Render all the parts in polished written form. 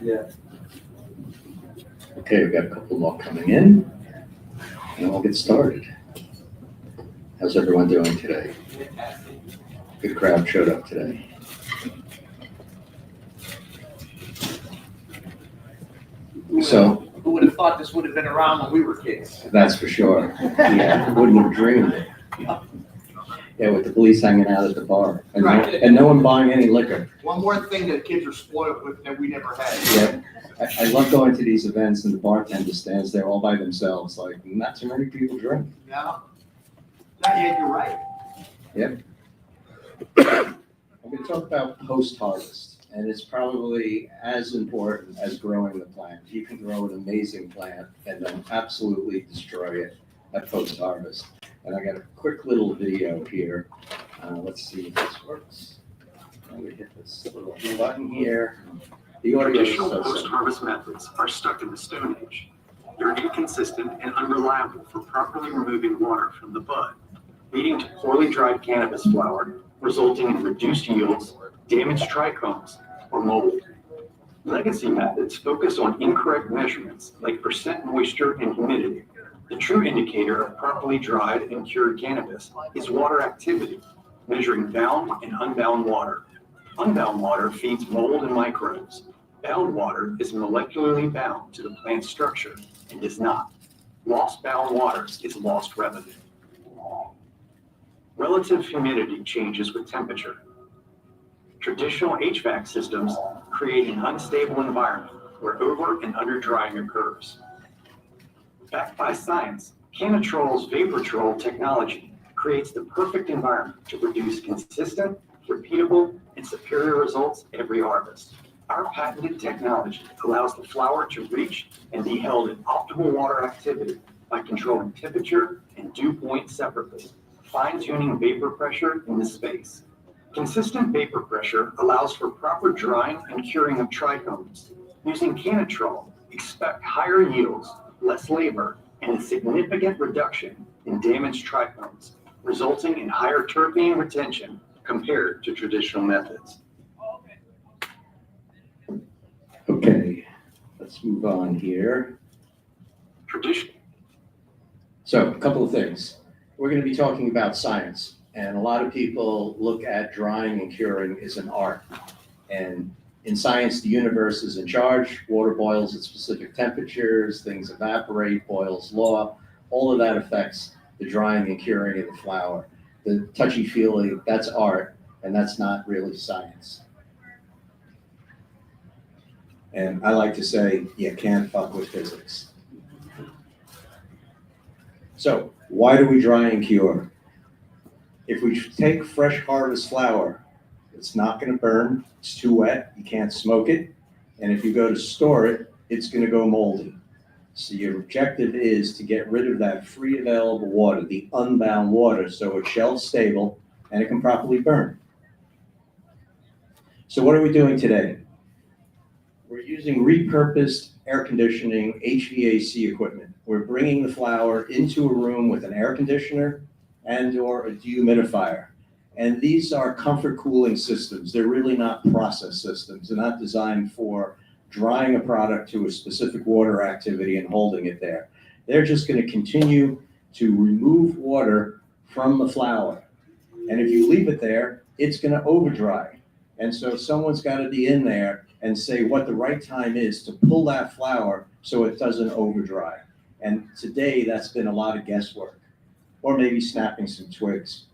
Yeah. Okay, we've got a couple more coming in, and we'll get started. How's everyone doing today? Good crowd showed up today. So, who would have thought this would have been around when we were kids? That's for sure. Yeah, wouldn't have dreamed it. Yeah, with the police hanging out at the bar, and, Right. and no one buying any liquor. One more thing that kids are spoiled with that we never had. Yeah, I love going to these events and the bartender stands there all by themselves, like, not too many people drink. No. Yeah, you're right. Yep. I'm going to talk about post-harvest, and it's probably as important as growing the plant. You can grow an amazing plant and then absolutely destroy it at post-harvest. And I got a quick little video here. Let's see if this works. Let me hit this little button here. The audio is Traditional so simple. post-harvest methods are stuck in the Stone Age. They're inconsistent and unreliable for properly removing water from the bud, leading to poorly dried cannabis flower, resulting in reduced yields, damaged trichomes, or mold. Legacy methods focus on incorrect measurements like percent moisture and humidity. The true indicator of properly dried and cured cannabis is water activity, measuring bound and unbound water. Unbound water feeds mold and microbes. Bound water is molecularly bound to the plant structure and does not. Lost bound water is lost revenue. Relative humidity changes with temperature. Traditional HVAC systems create an unstable environment where over and under drying occurs. Backed by science, Canatrol's Vaportrol technology creates the perfect environment to produce consistent, repeatable, and superior results every harvest. Our patented technology allows the flower to reach and be held at optimal water activity by controlling temperature and dew point separately, fine-tuning vapor pressure in the space. Consistent vapor pressure allows for proper drying and curing of trichomes. Using Canatrol, expect higher yields, less labor, and a significant reduction in damaged trichomes, resulting in higher terpene retention compared to traditional methods. Okay, let's move on here. So, a couple of things. We're going to be talking about science, and a lot of people look at drying and curing as an art. And in science, the universe is in charge. Water boils at specific temperatures, things evaporate, Boyle's law. All of that affects the drying and curing of the flower. The touchy-feely, that's art, and that's not really science. And I like to say, you can't fuck with physics. So, why do we dry and cure? If we take fresh harvest flower, it's not going to burn, it's too wet, you can't smoke it, and if you go to store it, it's going to go moldy. So your objective is to get rid of that free available water, the unbound water, so it's shelf stable and it can properly burn. So what are we doing today? We're using repurposed air conditioning HVAC equipment. We're bringing the flower into a room with an air conditioner and or a dehumidifier. And these are comfort cooling systems. They're really not process systems. They're not designed for drying a product to a specific water activity and holding it there. They're just going to continue to remove water from the flower. And if you leave it there, it's going to over dry. And so someone's got to be in there and say what the right time is to pull that flower so it doesn't over dry. And today that's been a lot of guesswork, or maybe snapping some twigs.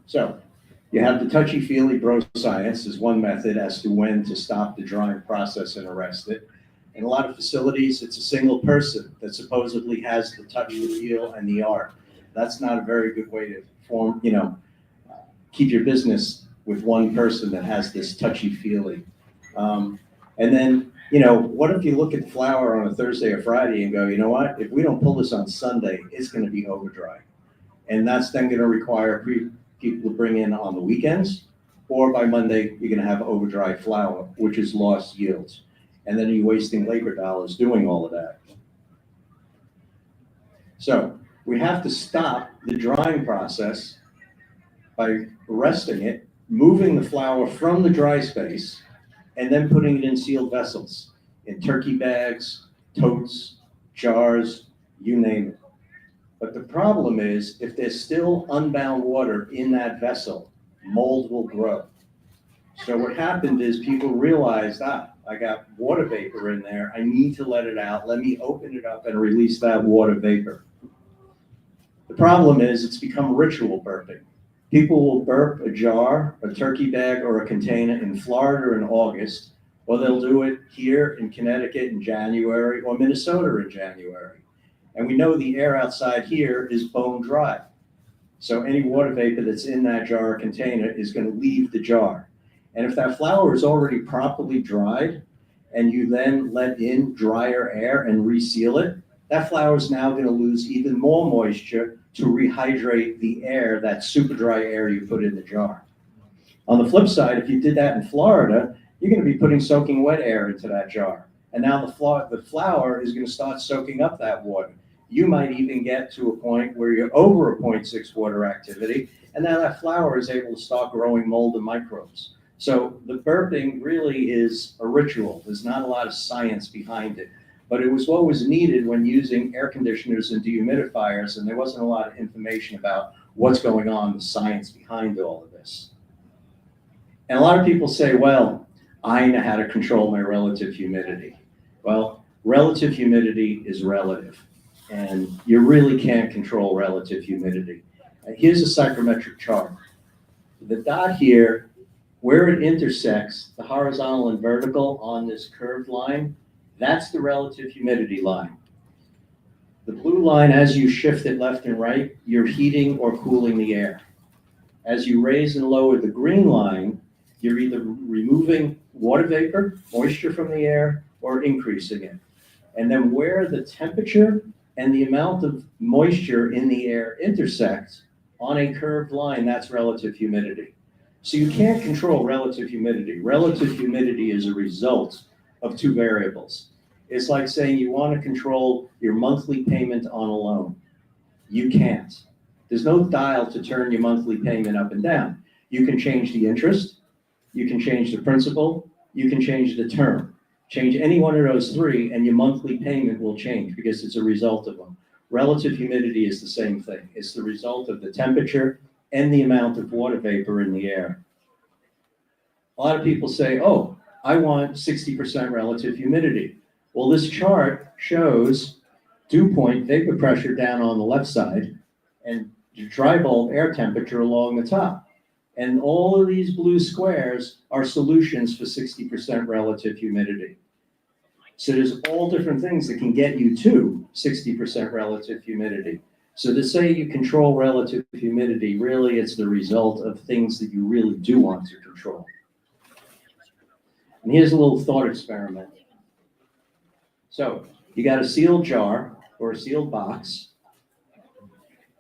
So you have the touchy-feely bro science is one method as to when to stop the drying process and arrest it. In a lot of facilities, it's a single person that supposedly has the touch, the feel, and the art. That's not a very good way to form, keep your business with one person that has this touchy-feely. And then, what if you look at the flower on a Thursday or Friday and go, you know what, if we don't pull this on Sunday, it's going to be over dry. And that's then going to require people to bring in on the weekends, or by Monday, you're going to have over dry flower, which is lost yields. And then you're wasting labor dollars doing all of that. So we have to stop the drying process by arresting it, moving the flower from the dry space and then putting it in sealed vessels, in turkey bags, totes, jars, you name it. But the problem is, if there's still unbound water in that vessel, mold will grow. So what happened is people realized, I got water vapor in there, I need to let it out, let me open it up and release that water vapor. The problem is it's become ritual burping. People will burp a jar, a turkey bag, or a container in Florida in August, or they'll do it here in Connecticut in January, or Minnesota in January. And we know the air outside here is bone dry. So any water vapor that's in that jar or container is going to leave the jar. And if that flour is already properly dried, and you then let in drier air and reseal it, that flour is now going to lose even more moisture to rehydrate the air, that super dry air you put in the jar. On the flip side, if you did that in Florida, you're going to be putting soaking wet air into that jar. And now the flour is going to start soaking up that water. You might even get to a point where you're over a 0.6 water activity, and now that flour is able to start growing mold and microbes. So the burping really is a ritual. There's not a lot of science behind it, but it was what was needed when using air conditioners and dehumidifiers, and there wasn't a lot of information about what's going on, the science behind all of this. And a lot of people say, well, I know how to control my relative humidity. Well, relative humidity is relative, and you really can't control relative humidity. Here's a psychrometric chart. The dot here, where it intersects the horizontal and vertical on this curved line, that's the relative humidity line. The blue line, as you shift it left and right, you're heating or cooling the air. As you raise and lower the green line, you're either removing water vapor, moisture from the air, or increasing it. And then where the temperature and the amount of moisture in the air intersect on a curved line, that's relative humidity. So you can't control relative humidity. Relative humidity is a result of two variables. It's like saying you want to control your monthly payment on a loan. You can't. There's no dial to turn your monthly payment up and down. You can change the interest, you can change the principal, you can change the term. Change any one of those three and your monthly payment will change because it's a result of them. Relative humidity is the same thing. It's the result of the temperature and the amount of water vapor in the air. A lot of people say, oh, I want 60% relative humidity. Well, this chart shows dew point vapor pressure down on the left side and dry bulb air temperature along the top. And all of these blue squares are solutions for 60% relative humidity. So there's all different things that can get you to 60% relative humidity. So to say you control relative humidity, really it's the result of things that you really do want to control. And here's a little thought experiment. So you got a sealed jar or a sealed box,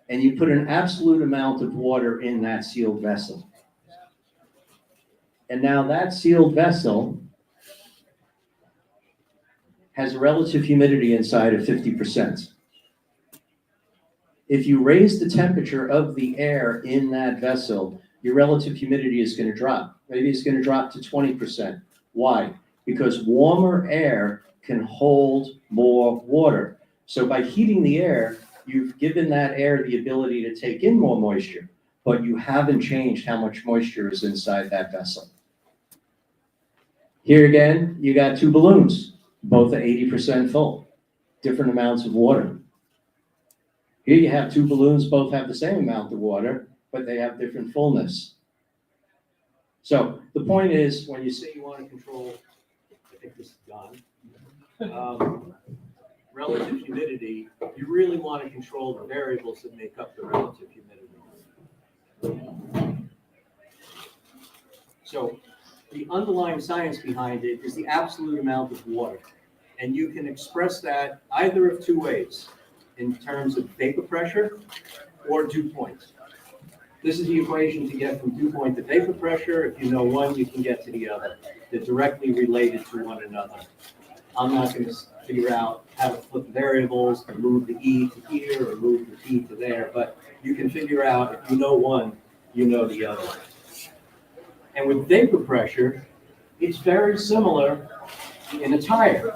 and you put an absolute amount of water in that sealed vessel. And now that sealed vessel has a relative humidity inside of 50%. If you raise the temperature of the air in that vessel, your relative humidity is going to drop. Maybe it's going to drop to 20%. Why? Because warmer air can hold more water. So by heating the air, you've given that air the ability to take in more moisture, but you haven't changed how much moisture is inside that vessel. Here again, you got two balloons, both are 80% full, different amounts of water. Here you have two balloons, both have the same amount of water, but they have different fullness. So the point is, when you say you want to control, I think this is gone, relative humidity, you really want to control the variables that make up the relative humidity. So the underlying science behind it is the absolute amount of water. And you can express that either of two ways, in terms of vapor pressure or dew point. This is the equation to get from dew point to vapor pressure. If you know one, you can get to the other. They're directly related to one another. I'm not going to figure out how to flip variables and move the E to here or move the T to there, but you can figure out if you know one, you know the other. And with vapor pressure, It's very similar in a tire.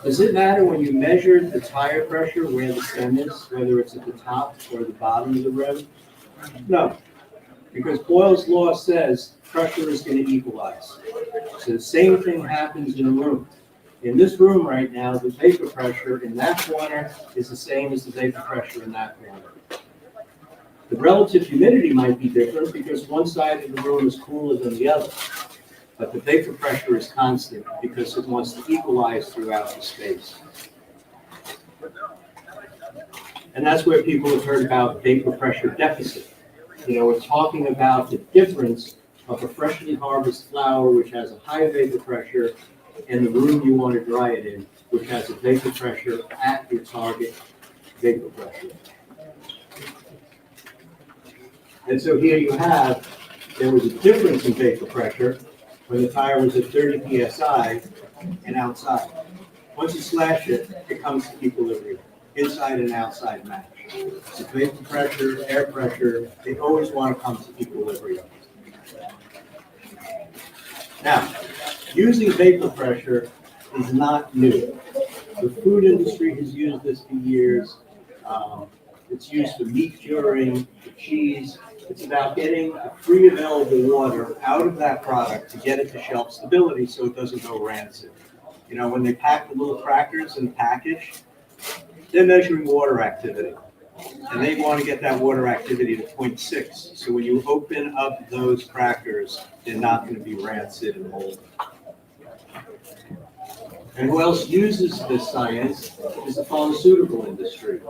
Does it matter when you measure the tire pressure where the stem is, whether it's at the top or the bottom of the rim? No, because Boyle's law says pressure is going to equalize. So the same thing happens in a room. In this room right now, the vapor pressure in that corner is the same as the vapor pressure in that corner. The relative humidity might be different because one side of the room is cooler than the other. But the vapor pressure is constant because it wants to equalize throughout the space. And that's where people have heard about vapor pressure deficit. We're talking about the difference of a freshly harvested flower, which has a high vapor pressure, and the room you want to dry it in, which has a vapor pressure at your target vapor pressure. And so here you have, there was a difference in vapor pressure when the tire was at 30 psi and outside. Once you slash it, it comes to equilibrium, inside and outside match. So vapor pressure, air pressure, they always want to come to equilibrium. Now, using vapor pressure is not new. The food industry has used this for years. It's used for meat curing, for cheese. It's about getting a free available water out of that product to get it to shelf stability so it doesn't go rancid. When they pack the little crackers in the package, they're measuring water activity. And they want to get that water activity to 0.6. So when you open up those crackers, they're not going to be rancid and moldy. And who else uses this science is the pharmaceutical industry,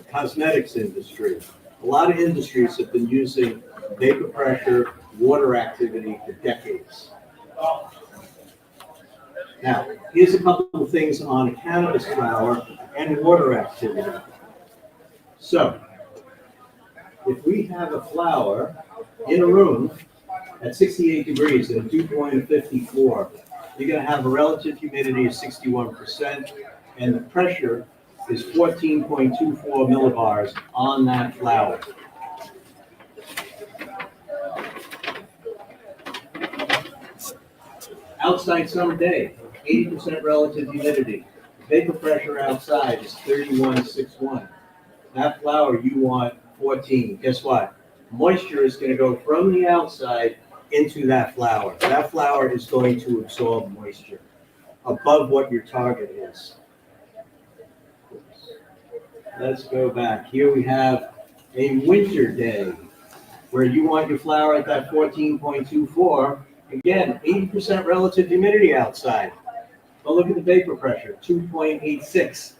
cosmetics industry. A lot of industries have been using vapor pressure, water activity for decades. Now, here's a couple of things on a cannabis flower and water activity. So, if we have a flower in a room at 68 degrees and a dew point of 54, you're going to have a relative humidity of 61%, and the pressure is 14.24 millibars on that flower. Outside summer day, 80% relative humidity. Vapor pressure outside is 31.61. That flower, you want 14. Guess what? Moisture is going to go from the outside into that flower. That flower is going to absorb moisture above what your target is. Let's go back. Here we have a winter day where you want your flower at that 14.24. Again, 80% relative humidity outside. But look at the vapor pressure, 2.86.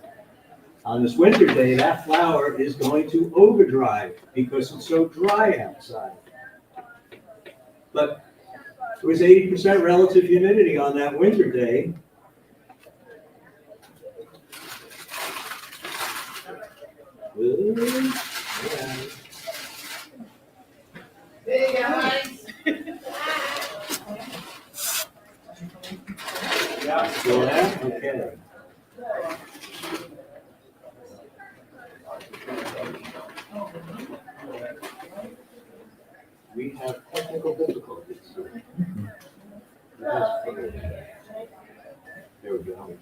On this winter day, that flower is going to overdrive because it's so dry outside. But it was 80% relative humidity on that winter day. Hey guys. Still there? Okay. We have technical difficulties. There we go.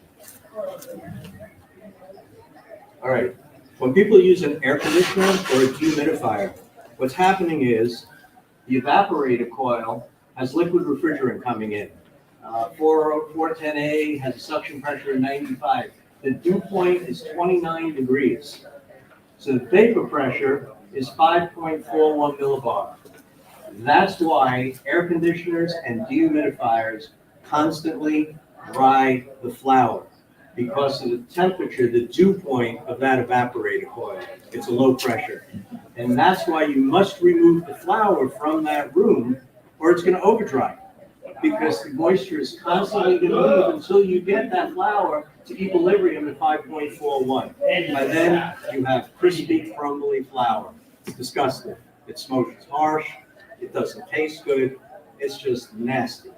All right. When people use an air conditioner or a dehumidifier, what's happening is the evaporator coil has liquid refrigerant coming in. 410A has a suction pressure of 95. The dew point is 29 degrees. So the vapor pressure is 5.41 millibar. That's why air conditioners and dehumidifiers constantly dry the flower, because of the temperature, the dew point of that evaporator coil. It's a low pressure. And that's why you must remove the flower from that room or it's going to overdry, because the moisture is constantly going to move until you get that flower to equilibrium at 5.41. By then, you have crispy, crumbly flour. It's disgusting. It smokes harsh. It doesn't taste good. It's just nasty.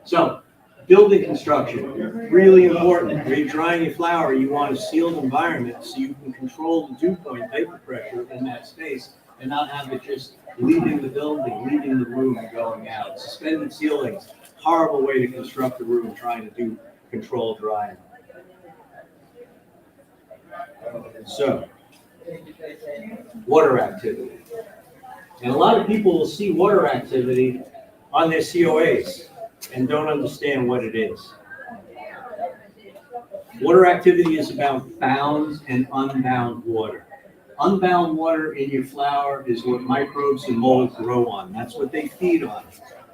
So, building construction, really important. When you're drying your flower, you want a sealed environment so you can control the dew point vapor pressure in that space and not have it just leaving the building, leaving the room and going out. Suspended ceilings, horrible way to construct a room trying to do controlled drying. So, water activity. And a lot of people will see water activity on their COAs and don't understand what it is. Water activity is about bound and unbound water. Unbound water in your flower is what microbes and mold grow on. That's what they feed on.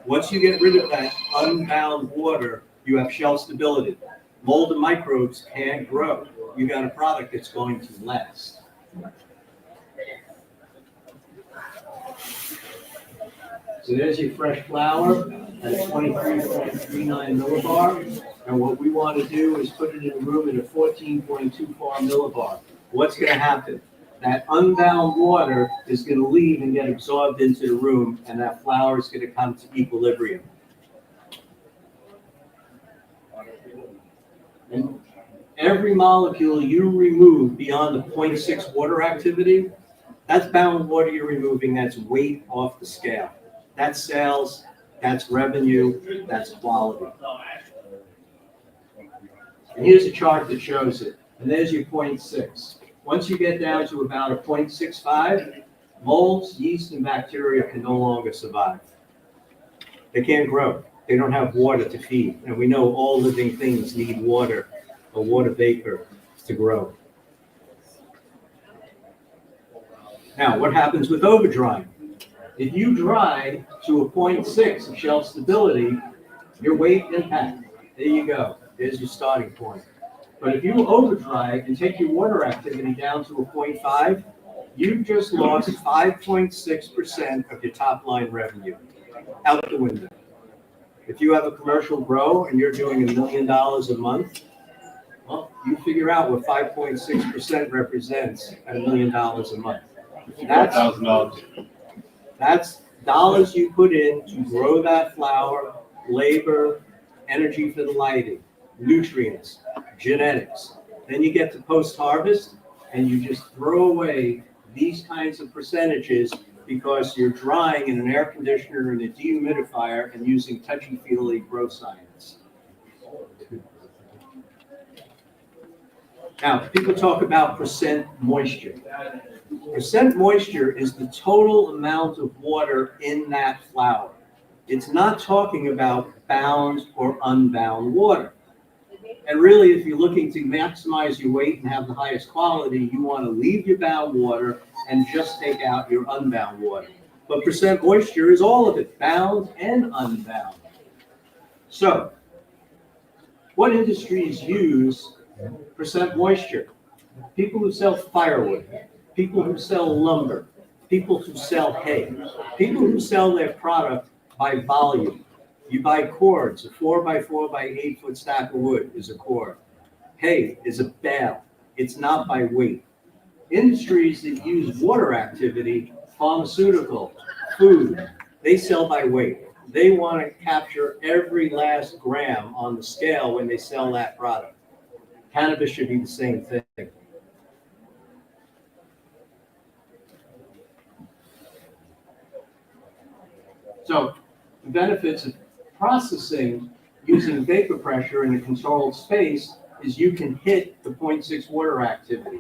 Once you get rid of that unbound water, you have shelf stability. Mold and microbes can't grow. You got a product that's going to last. So there's your fresh flower at 23.39 millibar. And what we want to do is put it in a room at a 14.24 millibar. What's going to happen? That unbound water is going to leave and get absorbed into the room, and that flower is going to come to equilibrium. And every molecule you remove beyond the 0.6 water activity, that's bound water you're removing, that's weight off the scale. That's sales, that's revenue, that's quality. And here's a chart that shows it. And there's your 0.6. Once you get down to about a 0.65, molds, yeast, and bacteria can no longer survive. They can't grow. They don't have water to feed. And we know all living things need water, or water vapor, to grow. Now, what happens with overdrying? If you dry to a 0.6 of shelf stability, your weight impact, there you go. There's your starting point. But if you overdry and take your water activity down to a 0.5, you just lost 5.6% of your top line revenue out the window. If you have a commercial grow and you're doing $1 million a month, well, you figure out what 5.6% represents at $1 million a month. That's $1,000. That's dollars you put in to grow that flower, labor, energy for the lighting, nutrients, genetics. Then you get to post-harvest and you just throw away these kinds of percentages because you're drying in an air conditioner and a dehumidifier and using touchy-feely grow science. Now, people talk about percent moisture. Percent moisture is the total amount of water in that flower. It's not talking about bound or unbound water. And really, if you're looking to maximize your weight and have the highest quality, you want to leave your bound water and just take out your unbound water. But percent moisture is all of it, bound and unbound. So, what industries use percent moisture? People who sell firewood, people who sell lumber, people who sell hay, people who sell their product by volume. You buy cords, a 4x4 by 8 foot stack of wood is a cord. Hay is a bale. It's not by weight. Industries that use water activity, pharmaceutical, food, they sell by weight. They want to capture every last gram on the scale when they sell that product. Cannabis should be the same thing. So the benefits of processing using vapor pressure in a controlled space is you can hit the 0.6 water activity.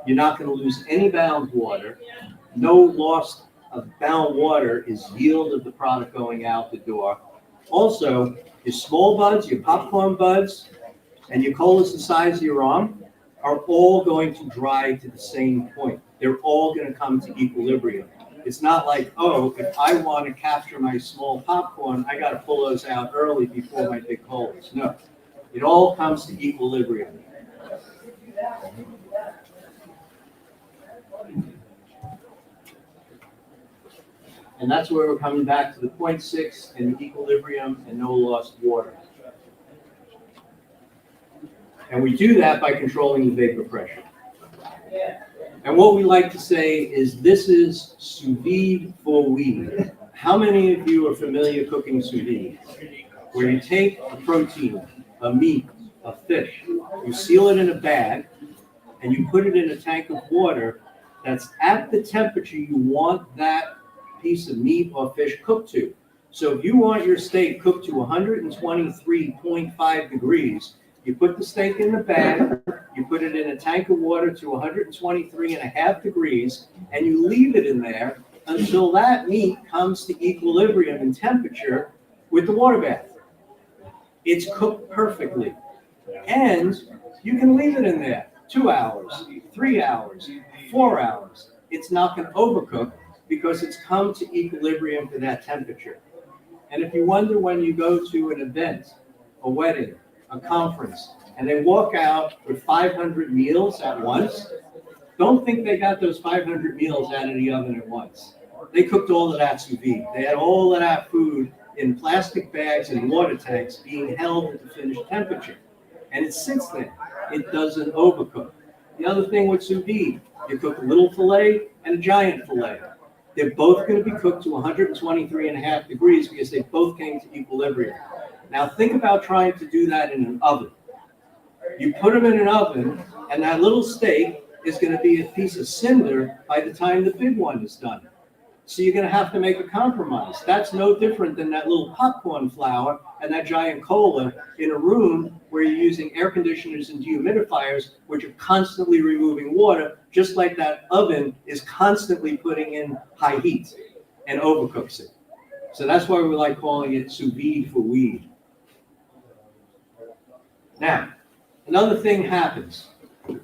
You're not going to lose any bound water. No loss of bound water is yield of the product going out the door. Also, your small buds, your popcorn buds, and your colas the size of your arm are all going to dry to the same point. They're all going to come to equilibrium. It's not like, oh, if I want to capture my small popcorn, I got to pull those out early before my big colas. No, it all comes to equilibrium. And that's where we're coming back to the 0.6 and equilibrium and no lost water. And we do that by controlling the vapor pressure. And what we like to say is this is sous vide for weed. How many of you are familiar cooking sous vide? Where you take a protein, a meat, a fish, you seal it in a bag, and you put it in a tank of water that's at the temperature you want that piece of meat or fish cooked to. So if you want your steak cooked to 123.5 degrees, you put the steak in the bag, you put it in a tank of water to 123.5 degrees, and you leave it in there until that meat comes to equilibrium in temperature with the water bath. It's cooked perfectly. And you can leave it in there 2 hours, 3 hours, 4 hours. It's not going to overcook because it's come to equilibrium to that temperature. And if you wonder when you go to an event, a wedding, a conference, and they walk out with 500 meals at once, don't think they got those 500 meals out of the oven at once. They cooked all of that sous vide. They had all of that food in plastic bags and water tanks being held at the finished temperature. And it sits there. It doesn't overcook. The other thing with sous vide, you cook a little filet and a giant filet. They're both going to be cooked to 123.5 degrees because they both came to equilibrium. Now think about trying to do that in an oven. You put them in an oven, and that little steak is going to be a piece of cinder by the time the big one is done. So you're going to have to make a compromise. That's no different than that little popcorn flour and that giant cola in a room where you're using air conditioners and dehumidifiers, which are constantly removing water, just like that oven is constantly putting in high heat and overcooks it. So that's why we like calling it sous vide for weed. Now, another thing happens.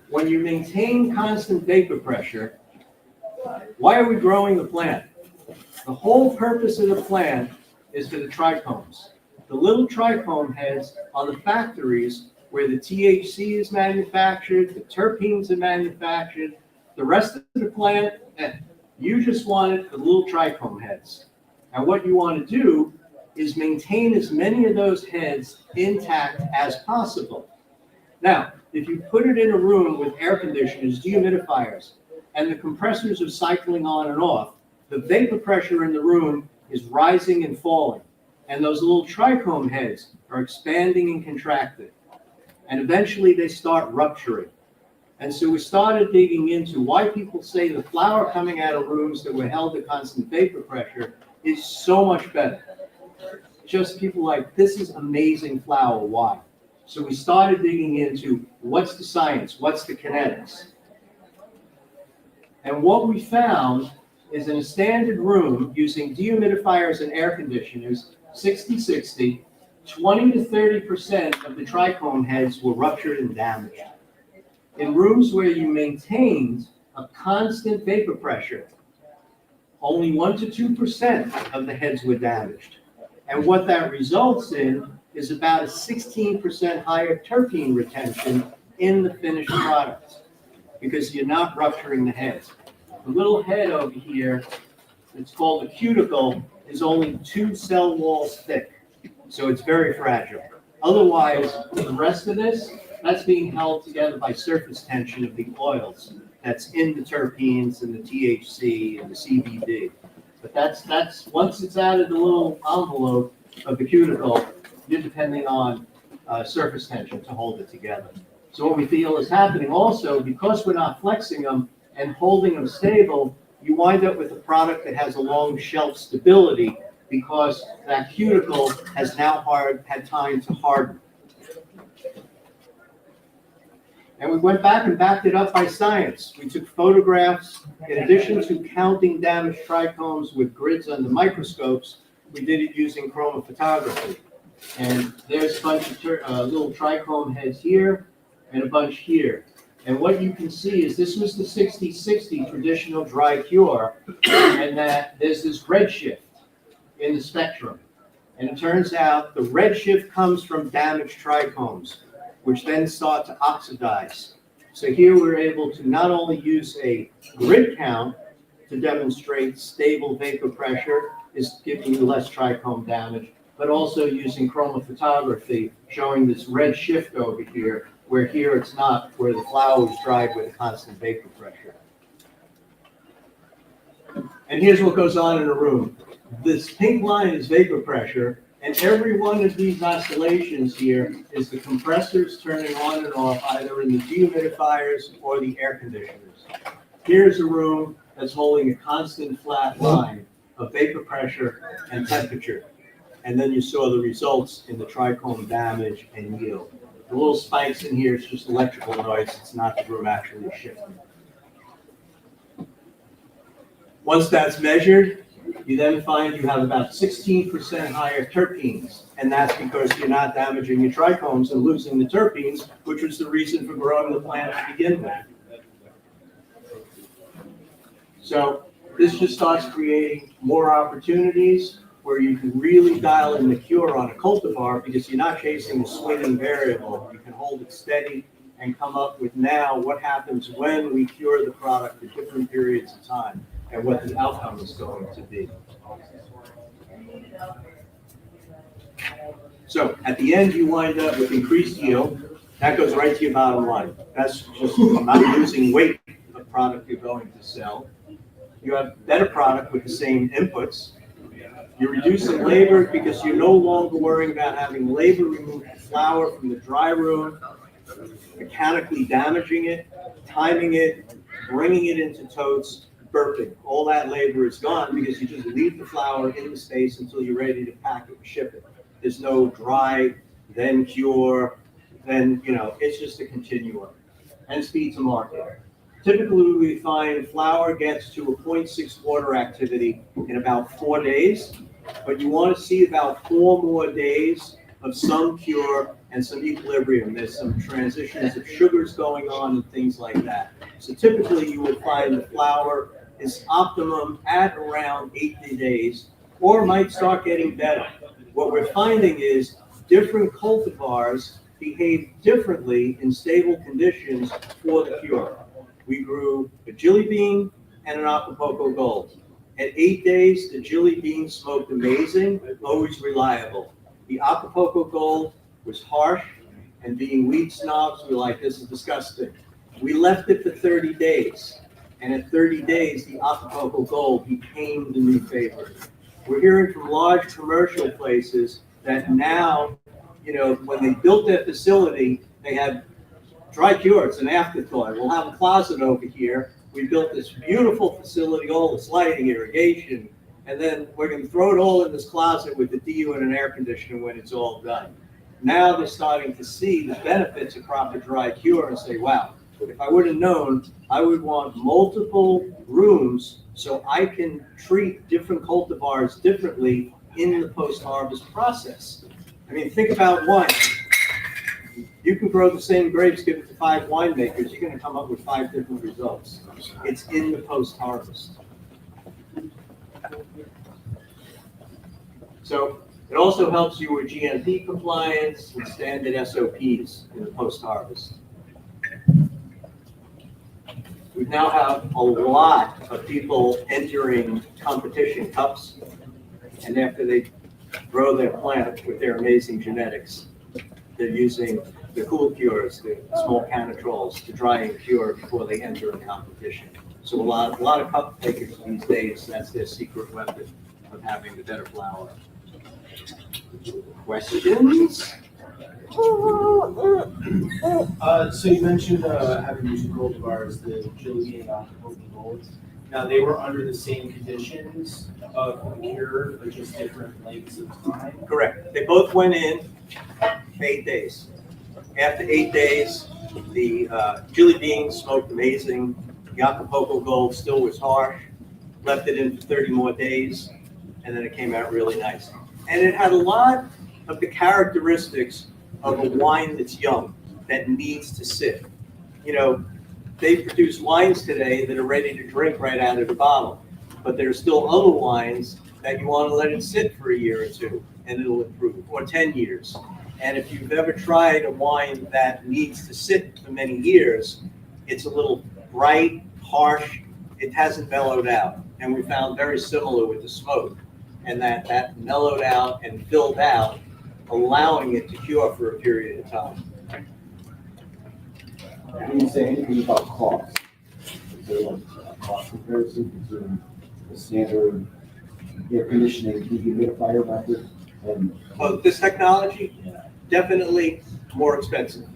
When you maintain constant vapor pressure, why are we growing the plant? The whole purpose of the plant is for the trichomes. The little trichome heads are the factories where the THC is manufactured, the terpenes are manufactured. The rest of the plant, you just want it for the little trichome heads. And what you want to do is maintain as many of those heads intact as possible. Now, if you put it in a room with air conditioners, dehumidifiers, and the compressors are cycling on and off, the vapor pressure in the room is rising and falling. And those little trichome heads are expanding and contracting. And eventually they start rupturing. And so we started digging into why people say the flour coming out of rooms that were held at constant vapor pressure is so much better. Just people like, this is amazing flour, why? So we started digging into what's the science, what's the kinetics. And what we found is in a standard room using dehumidifiers and air conditioners, 60-60, 20 to 30% of the trichome heads were ruptured and damaged. In rooms where you maintained a constant vapor pressure, only 1 to 2% of the heads were damaged. And what that results in is about a 16% higher terpene retention in the finished product because you're not rupturing the heads. The little head over here, it's called a cuticle, is only 2 cell walls thick, so it's very fragile. Otherwise, the rest of this, that's being held together by surface tension of the oils that's in the terpenes and the THC and the CBD. But that's once it's out of the little envelope of the cuticle, you're depending on surface tension to hold it together. So what we feel is happening also, because we're not flexing them and holding them stable, you wind up with a product that has a long shelf stability because that cuticle has now had time to harden. And we went back and backed it up by science. We took photographs. In addition to counting damaged trichomes with grids under microscopes, we did it using chromophotography. And there's a bunch of little trichome heads here and a bunch here. And what you can see is this was the 60-60 traditional dry cure, and that there's this redshift in the spectrum. And it turns out the redshift comes from damaged trichomes, which then start to oxidize. So here we're able to not only use a grid count to demonstrate stable vapor pressure is giving you less trichome damage, but also using chromophotography, showing this red shift over here, where here it's not, where the flour is dried with a constant vapor pressure. And here's what goes on in a room. This pink line is vapor pressure, and every one of these oscillations here is the compressors turning on and off, either in the dehumidifiers or the air conditioners. Here's a room that's holding a constant flat line. of vapor pressure and temperature. And then you saw the results in the trichome damage and yield. The little spikes in here is just electrical noise. It's not the room actually shifting. Once that's measured, you then find you have about 16% higher terpenes. And that's because you're not damaging your trichomes and losing the terpenes, which was the reason for growing the plant to begin with. So this just starts creating more opportunities where you can really dial in the cure on a cultivar because you're not chasing a swinging variable. You can hold it steady and come up with now what happens when we cure the product for different periods of time and what the outcome is going to be. So at the end, you wind up with increased yield. That goes right to your bottom line. That's just not losing weight of product you're going to sell. You have better product with the same inputs. You're reducing labor because you're no longer worrying about having labor remove the flour from the dry room, mechanically damaging it, timing it, bringing it into totes, burping. All that labor is gone because you just leave the flour in the space until you're ready to pack it and ship it. There's no dry, then cure, then, it's just a continuum. And speed to market. Typically, we find flour gets to a 0.6 water activity in about 4 days, but you want to see about 4 more days of some cure and some equilibrium. There's some transitions of sugars going on and things like that. So typically, you will find the flour is optimum at around 80 days, or might start getting better. What we're finding is different cultivars behave differently in stable conditions for the cure. We grew a Jilly Bean and an Acapulco Gold. At 8 days, the Jilly Bean smoked amazing, always reliable. The Acapulco Gold was harsh, and being weed snobs, we're like, this is disgusting. We left it for 30 days, and at 30 days, the Acapulco Gold became the new favorite. We're hearing from large commercial places that now, when they built their facility, they had dry cure. It's an afterthought. We'll have a closet over here. We built this beautiful facility, all this lighting, irrigation, and then we're going to throw it all in this closet with the DU and an air conditioner when it's all done. Now they're starting to see the benefits of proper dry cure and say, wow, if I would have known, I would want multiple rooms so I can treat different cultivars differently in the post-harvest process. I mean, think about wine. You can grow the same grapes, give it to 5 winemakers, you're going to come up with 5 different results. It's in the post-harvest. So it also helps you with GMP compliance and standard SOPs in the post-harvest. We now have a lot of people entering competition cups, and after they grow their plant with their amazing genetics, they're using the cool cures, the small canatrals, to dry and cure before they enter a competition. So a lot of cup takers these days, that's their secret weapon of having the better flour. Questions? So you mentioned having used cultivars, the Jilly Bean and Acapulco Gold. Now they were under the same conditions of cure, but just different lengths of time. Correct. They both went in 8 days. After 8 days, the Jilly Bean smoked amazing. The Acapulco Gold still was harsh. Left it in for 30 more days, and then it came out really nice. And it had a lot of the characteristics of a wine that's young, that needs to sit. They produce wines today that are ready to drink right out of the bottle, but there's still other wines that you want to let it sit for a year or two, and it'll improve, or 10 years. And if you've ever tried a wine that needs to sit for many years, it's a little bright, harsh, it hasn't mellowed out. And we found very similar with the smoke, and that mellowed out and filled out, allowing it to cure for a period of time. Can you say anything about cost? Is there like a cost comparison between the standard air conditioning dehumidifier method and? Well, this technology, definitely more expensive,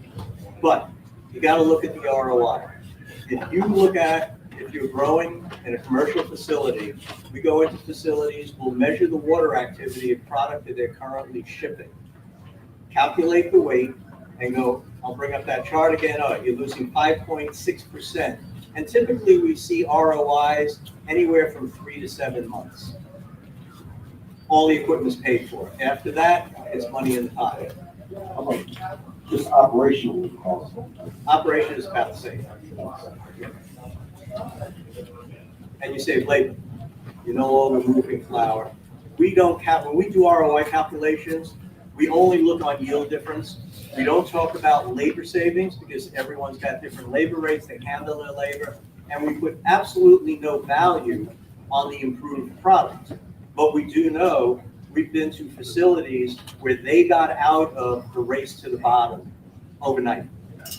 but you got to look at the ROI. If you look at if you're growing in a commercial facility, we go into facilities, we'll measure the water activity of product that they're currently shipping. Calculate the weight and go, I'll bring up that chart again, oh, you're losing 5.6%. And typically we see ROIs anywhere from 3 to 7 months. All the equipment's paid for. After that, it's money in the pocket. How about just operational costs? Operation is about the same. And you save labor. You're no longer moving flour. We don't count, when we do ROI calculations, we only look on yield difference. We don't talk about labor savings because everyone's got different labor rates, they handle their labor, and we put absolutely no value on the improved product. But we do know, we've been to facilities where they got out of the race to the bottom overnight.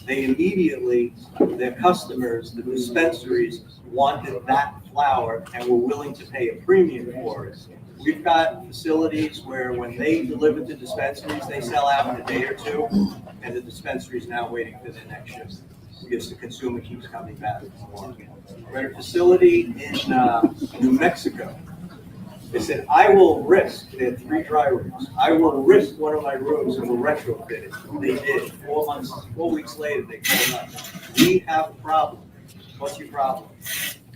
They immediately, their customers, the dispensaries, wanted that flour and were willing to pay a premium for it. We've got facilities where when they deliver to dispensaries, they sell out in a day or two, and the dispensary is now waiting for their next shift because the consumer keeps coming back. We're at a facility in New Mexico. They said, I will risk, they had 3 dry rooms, I will risk one of my rooms and will retrofit it. They did. 4 weeks later, they called up. We have a problem. What's your problem?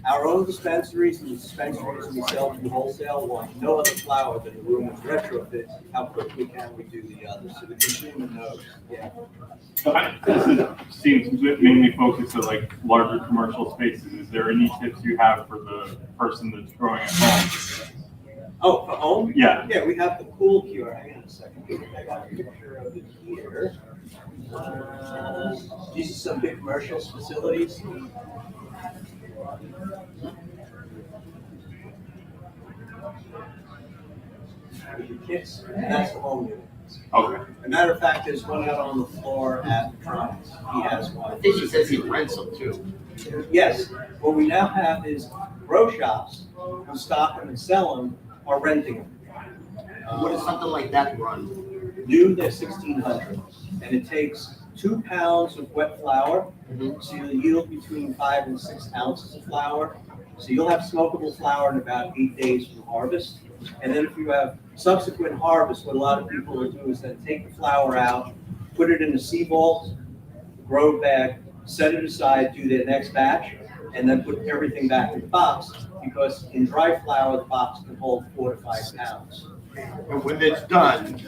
Our own dispensaries and the dispensaries we sell to the wholesale want no other flour than the room is retrofit. How quickly can we do the others? So the consumer knows. Yeah. This seems mainly focused on like larger commercial spaces. Is there any tips you have for the person that's growing at home? Oh, for home? Yeah. Yeah, we have the cool cure. Hang on a second. I got a picture of it here. These are some big commercial facilities. Kits, and that's the home unit. Okay. As a matter of fact, there's one out on the floor at Triumphs. He has I one. think he says he rents them too. Yes, what we now have is grow shops who stock them and sell them are renting them. What does something like that run? New, they're 1,600, and it takes 2 pounds of wet flour, so you'll yield between 5 and 6 ounces of flour. So you'll have smokable flour in about 8 days from harvest. And then if you have subsequent harvest, what a lot of people will do is then take the flour out, put it in a C-vault, grow bag, set it aside, do their next batch, and then put everything back in the box, because in dry flour, the box can hold 4 to 5 pounds. And when it's done,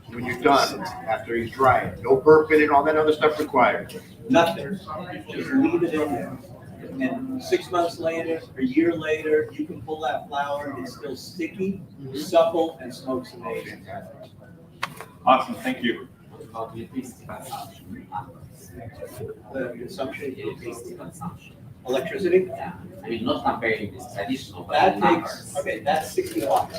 when you're done, after he's dried, no burping and all that other stuff required. Nothing, just leave it in there. And 6 months later, a year later, you can pull that flour, it's still sticky, supple, and smokes amazing. Awesome. Thank you. The consumption, electricity, I mean, not comparing this traditional, but that numbers. takes, okay, that's 60 watts.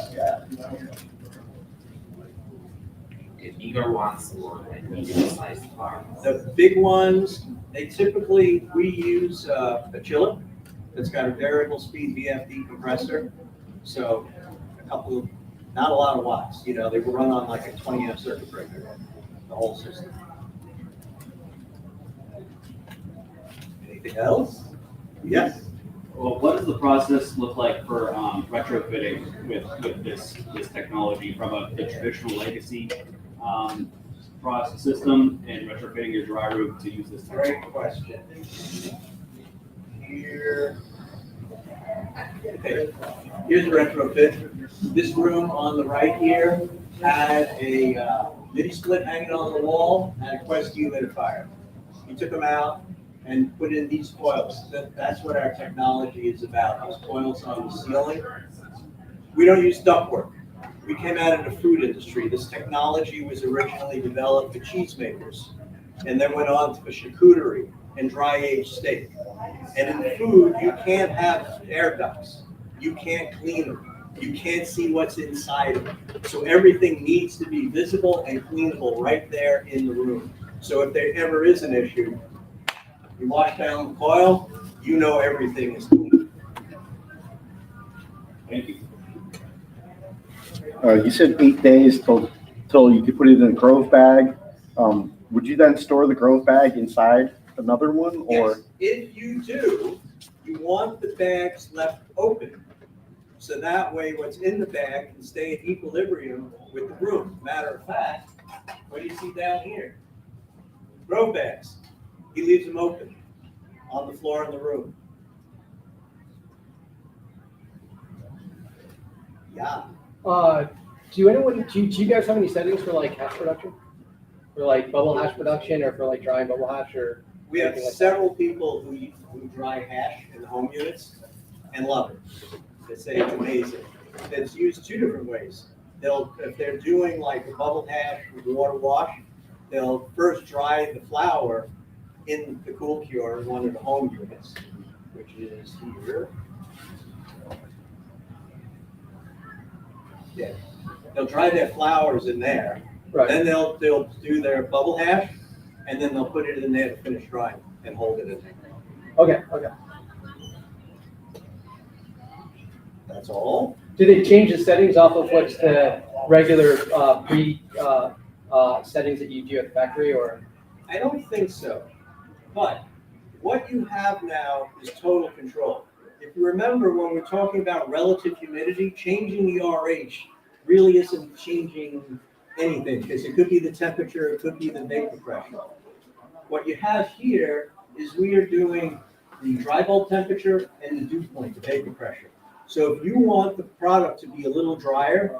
The bigger ones or the medium-sized farms. The big ones, they typically, we use a chiller that's got a variable speed VFD compressor. So a couple of, not a lot of watts, they will run on like a 20 amp circuit breaker, the whole system. Anything else? Yes? Well, what does the process look like for retrofitting with this technology from the traditional legacy process system and retrofitting your dry room to use this technology? Great question. Here. Okay. Here's the retrofit. This room on the right here had a mini split hanging on the wall and a Quest humidifier. We took them out and put in these coils. That's what our technology is about, these coils on the ceiling. We don't use ductwork. We came out of the food industry. This technology was originally developed for cheesemakers and then went on for charcuterie and dry aged steak. And in food, you can't have air ducts. You can't clean them. You can't see what's inside of them. So everything needs to be visible and cleanable right there in the room. So if there ever is an issue, you wash down the coil, you know everything is clean. Thank you. You said 8 days till you could put it in a grove bag. Would you then store the grove bag inside another one, or? Yes, if you do, You want the bags left open. So that way what's in the bag can stay in equilibrium with the room. Matter of fact, what do you see down here? Grow bags. He leaves them open on the floor in the room. Yeah. Do you guys have any settings for like hash production? For like bubble hash production or for like drying bubble hash or? We have anything like that? several people who dry hash in the home units and love it. They say it's amazing. It's used two different ways. If they're doing like a bubble hash with water wash, they'll first dry the flour in the cool cure in one of the home units, which is here. Yeah, they'll dry their flowers in there. Right. Then they'll do their bubble hash, and then they'll put it in there to finish drying and hold it in there. Okay. That's all. Do they change the settings off of what's the regular settings that you do at the factory or? I don't think so. But what you have now is total control. If you remember when we're talking about relative humidity, changing the RH really isn't changing anything because it could be the temperature, it could be the vapor pressure. What you have here is we are doing the dry bulb temperature and the dew point, the vapor pressure. So if you want the product to be a little drier,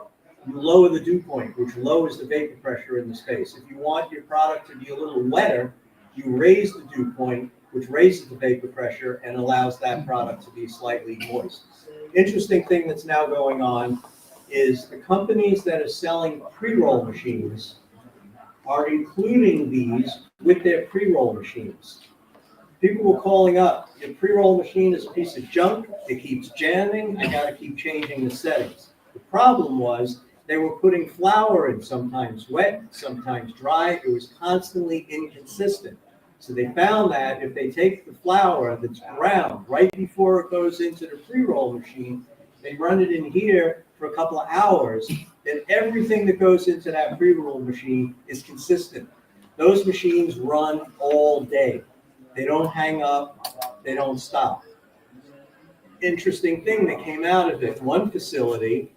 you lower the dew point, which lowers the vapor pressure in the space. If you want your product to be a little wetter, you raise the dew point, which raises the vapor pressure and allows that product to be slightly moist. Interesting thing that's now going on is the companies that are selling pre-roll machines are including these with their pre-roll machines. People were calling up, your pre-roll machine is a piece of junk, it keeps jamming, I gotta keep changing the settings. The problem was they were putting flour in, sometimes wet, sometimes dry, it was constantly inconsistent. So they found that if they take the flour that's ground right before it goes into the pre-roll machine, they run it in here for a couple of hours, then everything that goes into that pre-roll machine is consistent. Those machines run all day. They don't hang up, they don't stop. Interesting thing that came out of it, one facility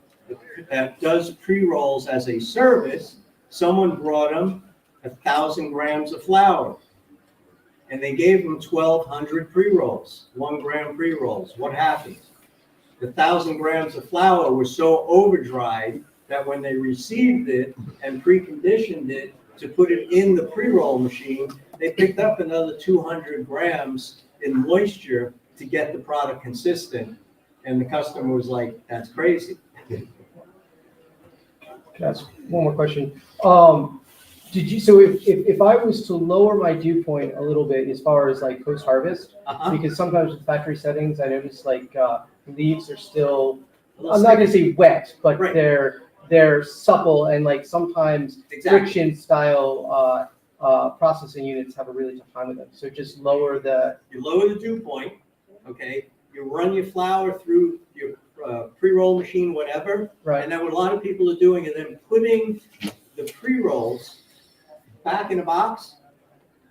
that does pre-rolls as a service, someone brought them 1,000 grams of flour. And they gave them 1,200 pre-rolls, 1 gram pre-rolls. What happened? The 1,000 grams of flour was so over-dried that when they received it and preconditioned it to put it in the pre-roll machine, they picked up another 200 grams in moisture to get the product consistent. And the customer was like, that's crazy. Can I ask one more question? If I was to lower my dew point a little bit as far as like post harvest, because sometimes with factory settings, I notice like leaves are still, I'm not gonna say wet, but Right. they're supple and like sometimes Exactly. friction style processing units have a really tough time with them. So just lower the. You lower the dew point, okay? You run your flour through your pre-roll machine, whatever. Right. And then what a lot of people are doing is then putting the pre-rolls back in a box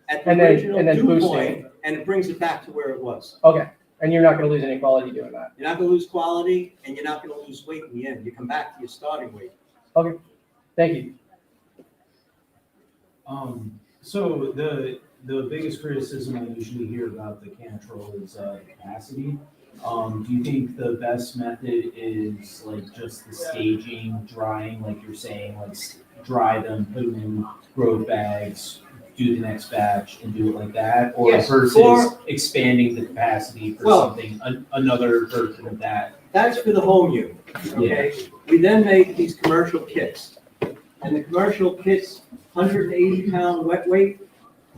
at the original and then dew boosting. point, and it brings it back to where it was. Okay, and you're not gonna lose any quality doing that. You're not gonna lose quality, and you're not gonna lose weight in the end. You come back to your starting weight. Okay, thank you. So the biggest criticism I usually hear about the Cantrol is capacity. Do you think the best method is like just the staging, drying, like you're saying, like dry them, put them in grow bags, do the next batch, and do it like that, or Yes, versus expanding the capacity for Well- something another version of that? That's for the home unit, okay? We then make these commercial kits. And the commercial kits, 180-pound wet weight,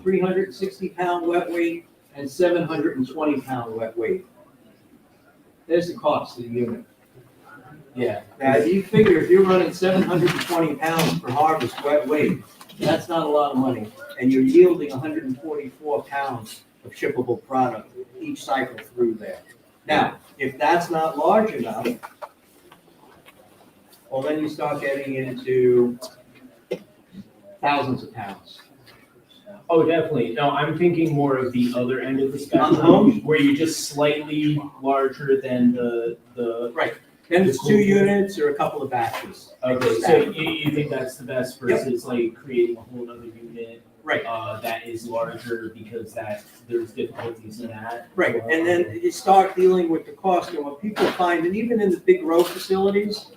360-pound wet weight, and 720-pound wet weight. There's the cost of the unit. Yeah. Now, if you figure if you're running 720 pounds per harvest wet weight, that's not a lot of money. And you're yielding 144 pounds of shippable product each cycle through there. Now, if that's not large enough, well, then you start getting into thousands of pounds. Oh, definitely. No, I'm thinking more of the other end of the On the spectrum, home? where you're just slightly larger than the. Right, then it's 2 units or a couple of batches. Okay, so you think that's the best versus like creating a whole other unit? Right. That is larger because there's difficulties in that. Right, and then you start dealing with the cost, and what people find, and even in the big grow facilities,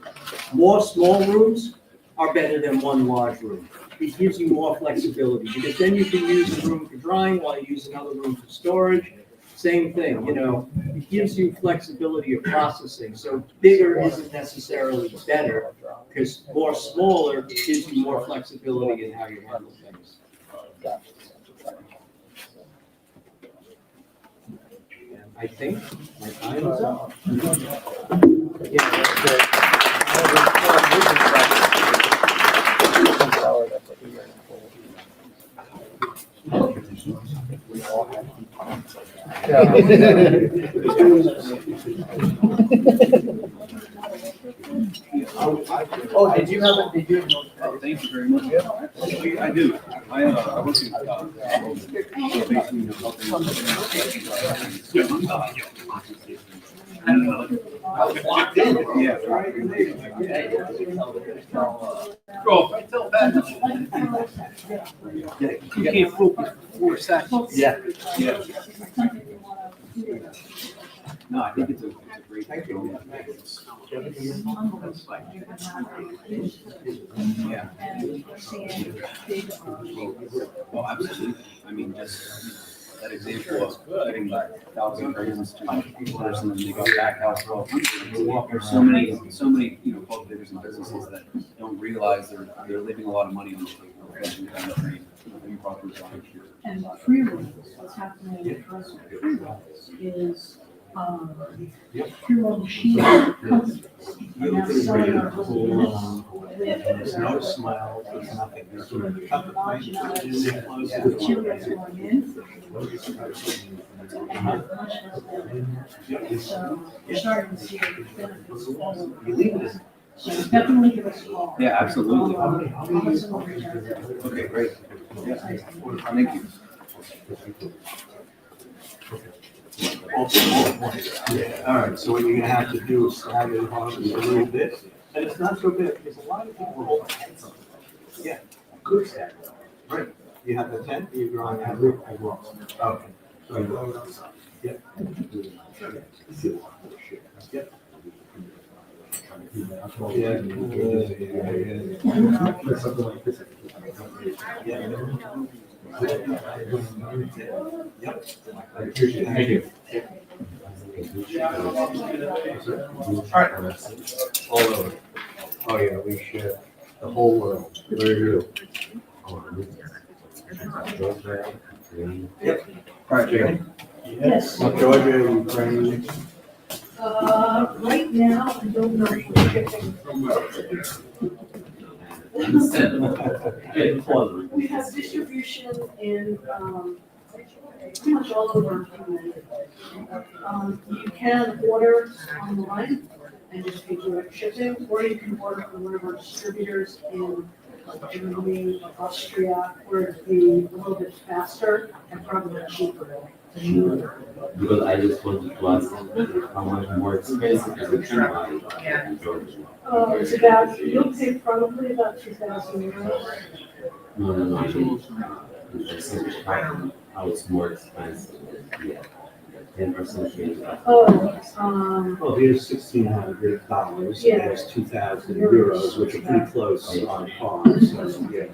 more small rooms are better than one large room. It gives you more flexibility, because then you can use a room for drying while you use another room for storage. Same thing, it gives you flexibility of processing, so bigger isn't necessarily better, because more smaller gives you more flexibility in how you handle things. I think my time is up. Yeah, that's good. Oh, did you have a, did you? Oh, thank you very much. Actually, I do. I work in, basically, yeah. You can't focus for 4 seconds. Yeah. Yeah. No, I think it's a great. Thank you. Yeah. Oh, absolutely. I mean, just that example of getting like 1,000 grams to each person and they go back out 1,200. There's so many, cultivators and businesses that don't realize they're leaving a lot of money on the table. And pre-rolls, what's happening in pre-rolls is, pre-roll machine companies are now selling our There's no smell, there's nothing. There's a cup of ice, put it in there, close it. materials going in. And much less available. So you're starting to see the benefits of all of You leave it. So definitely give us a call. Yeah, absolutely. I'll have someone reach out there. Okay, great. Yeah, thank you. All right, so what you're gonna have to do is stagger the harvest a little bit, and it's not so big, because a lot of people will. Yeah, good stagger. Right, you have the tent, you're growing out root as well. Okay. So you- Yep. Yep. Yep. Thank you. All right. All over. Oh, yeah, we should, the whole world. Where are you? Yep. All right, Jane. Yes. Georgia, Ukraine. Right now, I don't know if we're shipping. We have distribution in, pretty much all over. You can order online and just pay direct shipping, or you can order from one of our distributors in Germany, Austria, where it'd be a little bit faster and probably cheaper. Because I just wanted to ask how much more expensive is it to buy in Georgia? It's about, you'll pay probably about 2,000 euros. No, I mean, in percentage, how it's more expensive, yeah, 10% change. Well, here's $1,600, Yeah. there's 2,000 euros, which are pretty close on par, so, yeah.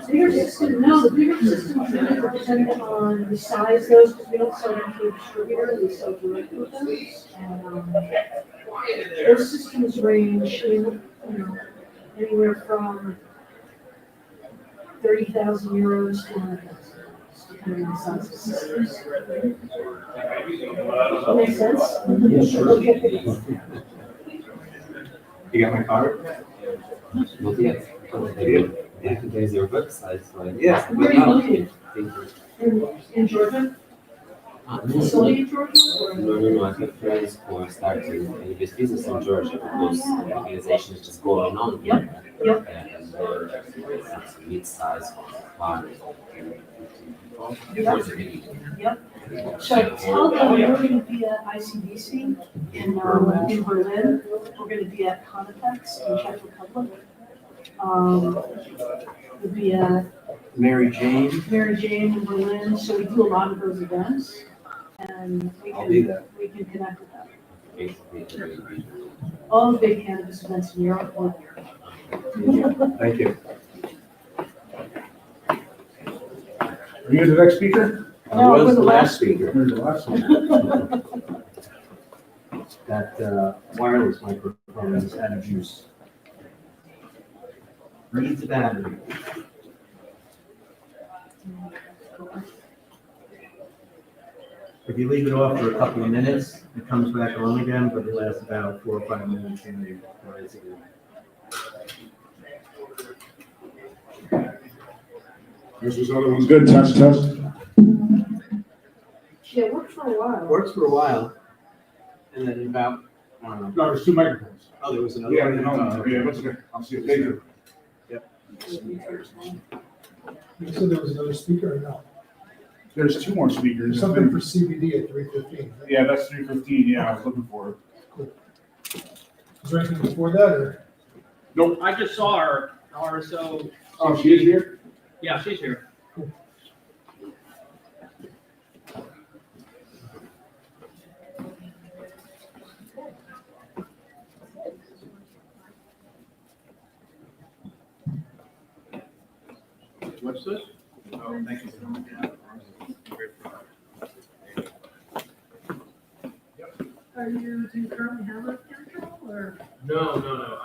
Bigger system, no, the bigger system is really dependent on the size goes, because we don't sell them to a distributor, we sell directly with them. And, those systems range in, anywhere from 30,000 euros to 100,000, depending on the size of the systems. That makes sense? Okay. You got my card? Not yet. Yeah, there's your website, so Yeah. Where are you located? Thank you. In Georgia? No, Facility in Georgia? Or? no, I have friends who are starting this business in Georgia because the legalization is just going on. Yep, yep. And or it's mid-size farm. So tell them we're gonna be at ICBC in Berlin, we're gonna be at Conifex in Czech Republic. We'll be at Mary Jane, Mary Jane in Berlin, so we do a lot of those events, and I'll do that. we can connect with them. Basically, All the big cannabis events in Europe, one year. Thank you. Are you the next speaker? No, Was we're the the last speaker. Who's the last one? That wireless microphone is out of use. Read the battery. If you leave it off for a couple of minutes, it comes back on again, but it lasts about 4 or 5 minutes and then it flies again. This other one's good, test, test. Yeah, it worked for a while. Works for a while, and then about, I don't know. No, there's two microphones. Oh, there was another Yeah, one? no, yeah, that's okay. I'll see you. Thank you. You said there was another speaker or no? There's two more speakers. There's something for CBD at 3:15. Yeah, that's 3:15, yeah, I was looking for it. Is there anything before that or? I just saw her, so, Oh, she is here? yeah, she's here. What's this? Oh, thank you. Do you currently have a control or? No,